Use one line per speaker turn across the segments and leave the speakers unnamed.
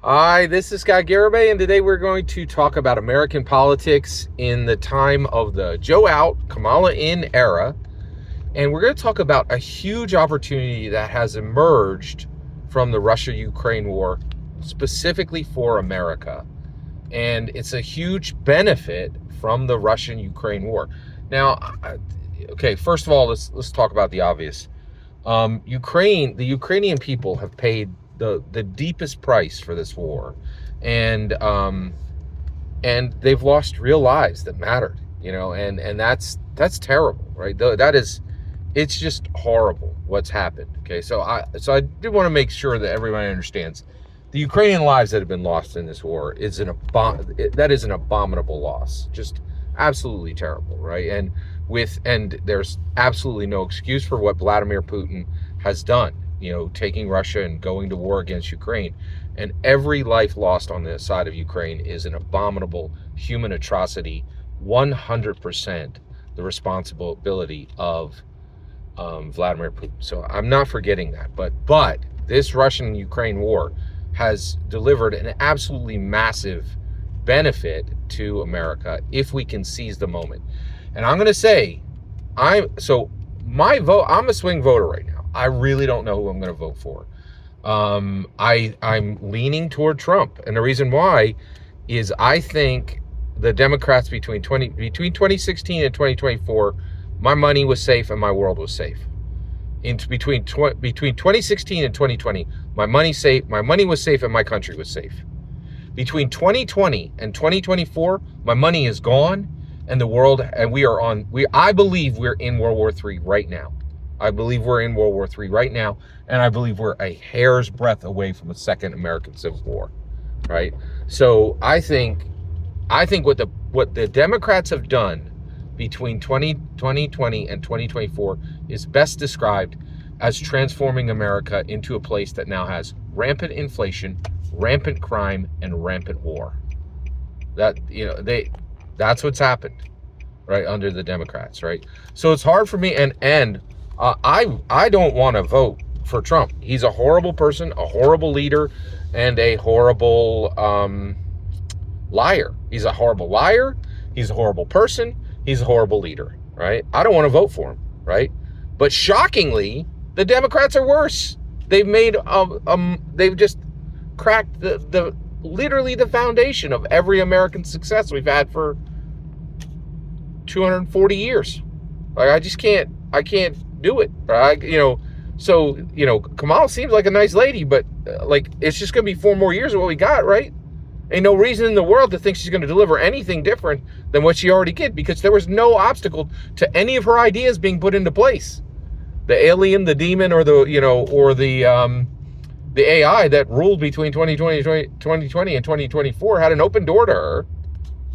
Hi, this is Scott Garibay, and today we're going to talk about American politics in the time of the Joe out, Kamala in era. And we're going to talk about a huge opportunity that has emerged from the Russia-Ukraine war, specifically for America. And it's a huge benefit from the Russian-Ukraine war. Now, okay, first of all, let's talk about the obvious. The Ukrainian people have paid the deepest price for this war, and they've lost real lives that mattered, and that's terrible, right? It's just horrible what's happened. Okay, so I do want to make sure that everybody understands the Ukrainian lives that have been lost in this war is that is an abominable loss, just absolutely terrible, right? And there's absolutely no excuse for what Vladimir Putin has done, taking Russia and going to war against Ukraine. And every life lost on the side of Ukraine is an abominable human atrocity, 100% the responsibility of Vladimir Putin. So I'm not forgetting that. But this Russian-Ukraine war has delivered an absolutely massive benefit to America if we can seize the moment. And I'm going to say, my vote, I'm a swing voter right now. I really don't know who I'm going to vote for. I'm leaning toward Trump. And the reason why is I think the Democrats between 2016 and 2024, my money was safe and my world was safe. Between 2016 and 2020, my money was safe and my country was safe. Between 2020 and 2024, my money is gone, and the world, and I believe we're in World War III right now. I believe we're in World War III right now, and I believe we're a hair's breadth away from a second American Civil War, right? So I think what the Democrats have done between 2020 and 2024 is best described as transforming America into a place that now has rampant inflation, rampant crime, and rampant war. That's what's happened, right, under the Democrats, right? So it's hard for me, and I don't want to vote for Trump. He's a horrible person, a horrible leader, and a horrible liar. He's a horrible liar. He's a horrible person. He's a horrible leader, right? I don't want to vote for him, right? But shockingly, the Democrats are worse. They've just cracked literally the foundation of every American success we've had for 240 years. Like, I can't do it, right? Kamala seems like a nice lady, but it's just going to be 4 more years of what we got, right? Ain't no reason in the world to think she's going to deliver anything different than what she already did, because there was no obstacle to any of her ideas being put into place. The alien, the demon, or the AI that ruled between 2020 and 2024 had an open door to her.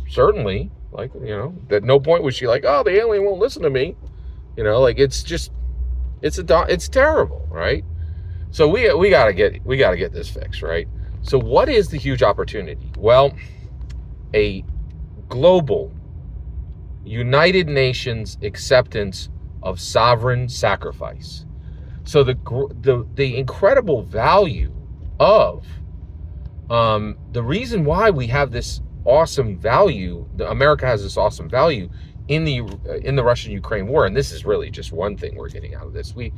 Certainly, at no point was she like, oh, the alien won't listen to me. It's terrible, right? So we gotta get this fixed, right? So what is the huge opportunity? Well, a global, United Nations acceptance of sovereign sacrifice. So the incredible value of the reason why we have this awesome value, America has this awesome value in the Russian-Ukraine war, and this is really just one thing we're getting out of this. We're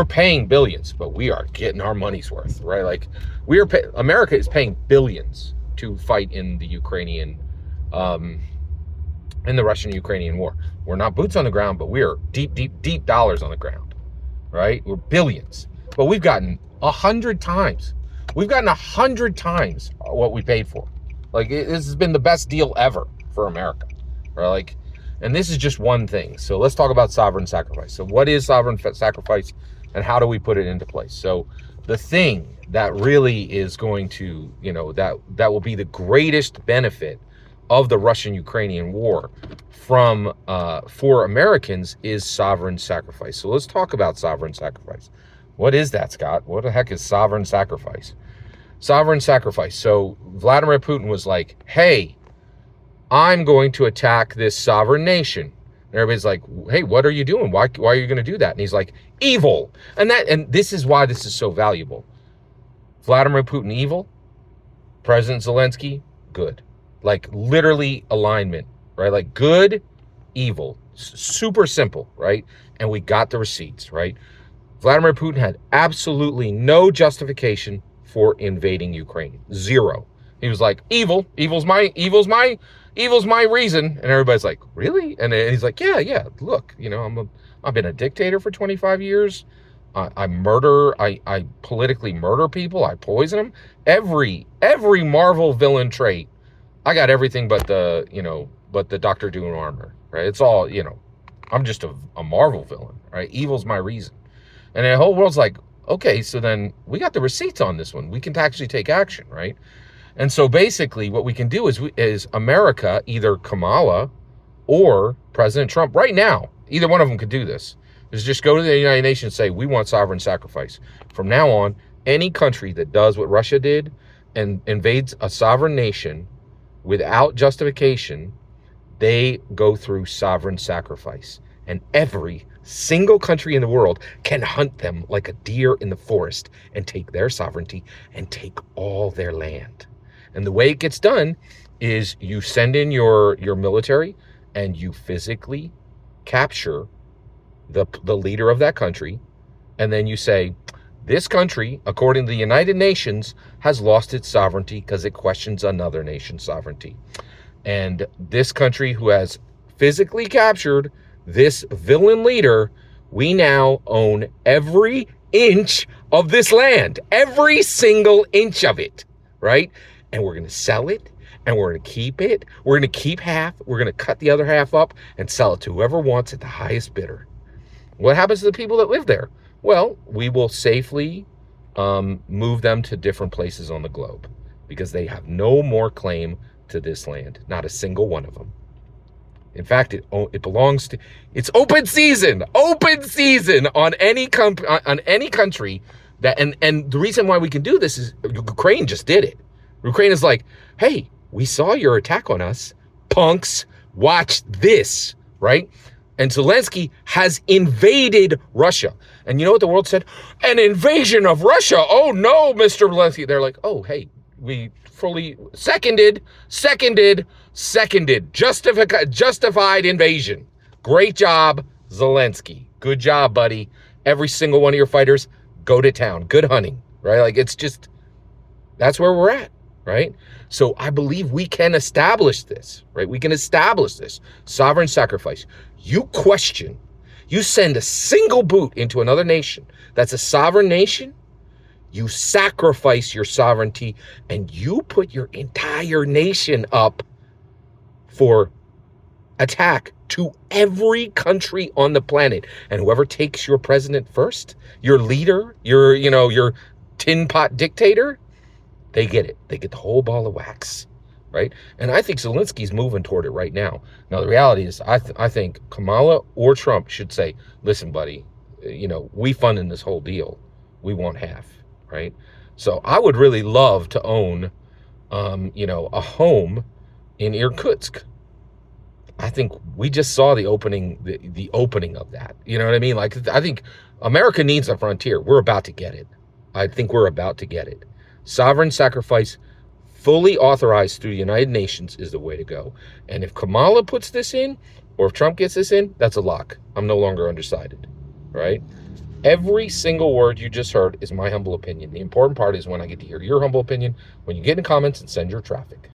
paying billions, but we are getting our money's worth, right? America is paying billions to fight in the Russian-Ukrainian war. We're not boots on the ground, but we are deep dollars on the ground, right? We're billions, but we've gotten 100 times. We've gotten 100 times what we paid for. This has been the best deal ever for America, right? And this is just one thing. So let's talk about sovereign sacrifice. So what is sovereign sacrifice, and how do we put it into place? So the thing that really is going to, that will be the greatest benefit of the Russian-Ukrainian war for Americans is sovereign sacrifice. So let's talk about sovereign sacrifice. What is that, Scott? What the heck is sovereign sacrifice? Sovereign sacrifice. So Vladimir Putin was like, hey, I'm going to attack this sovereign nation. And everybody's like, hey, what are you doing? Why are you going to do that? And he's like, evil. And this is why this is so valuable. Vladimir Putin evil, President Zelensky good. Like literally alignment, right? Like good, evil, super simple, right? And we got the receipts, right? Vladimir Putin had absolutely no justification for invading Ukraine. Zero. He was like, evil's my reason. And everybody's like, really? And he's like, yeah, look, I've been a dictator for 25 years. I politically murder people. I poison them. Every Marvel villain trait. I got everything but the Doctor Doom armor, right? It's all, I'm just a Marvel villain, right? Evil's my reason. And the whole world's like, okay, so then we got the receipts on this one. We can actually take action, right? And so basically what we can do is America, either Kamala or President Trump right now, either one of them could do this, is just go to the United Nations and say, we want sovereign sacrifice. From now on, any country that does what Russia did and invades a sovereign nation without justification, they go through sovereign sacrifice. And every single country in the world can hunt them like a deer in the forest and take their sovereignty and take all their land. And the way it gets done is you send in your military and you physically capture the leader of that country. And then you say, this country, according to the United Nations, has lost its sovereignty because it questions another nation's sovereignty. And this country who has physically captured this villain leader, we now own every inch of this land, every single inch of it, right? And we're going to sell it, and we're going to keep it. We're going to keep half. We're going to cut the other half up and sell it to whoever wants it, the highest bidder. What happens to the people that live there? Well, we will safely move them to different places on the globe because they have no more claim to this land, not a single one of them. In fact, it belongs to, it's open season on any country that, and the reason why we can do this is Ukraine just did it. Ukraine is like, hey, we saw your attack on us, punks, watch this, right? And Zelensky has invaded Russia. And you know what the world said? An invasion of Russia. Oh no, Mr. Zelensky. They're like, oh, hey, we fully seconded, justified invasion. Great job, Zelensky. Good job, buddy. Every single one of your fighters, go to town. Good hunting, right? Like it's just, that's where we're at, right? So I believe we can establish this, right? We can establish this sovereign sacrifice. You send a single boot into another nation that's a sovereign nation, you sacrifice your sovereignty, and you put your entire nation up for attack to every country on the planet. And whoever takes your president first, your leader, your tin pot dictator, they get it. They get the whole ball of wax, right? And I think Zelensky's moving toward it right now. Now, the reality is I think Kamala or Trump should say, listen, buddy, we funded this whole deal. We want half, right? So I would really love to own, a home in Irkutsk. I think we just saw the opening of that. You know what I mean? Like, I think America needs a frontier. We're about to get it. I think we're about to get it. Sovereign sacrifice, fully authorized through the United Nations, is the way to go. And if Kamala puts this in, or if Trump gets this in, that's a lock. I'm no longer undecided, right? Every single word you just heard is my humble opinion. The important part is when I get to hear your humble opinion, when you get in the comments and send your traffic.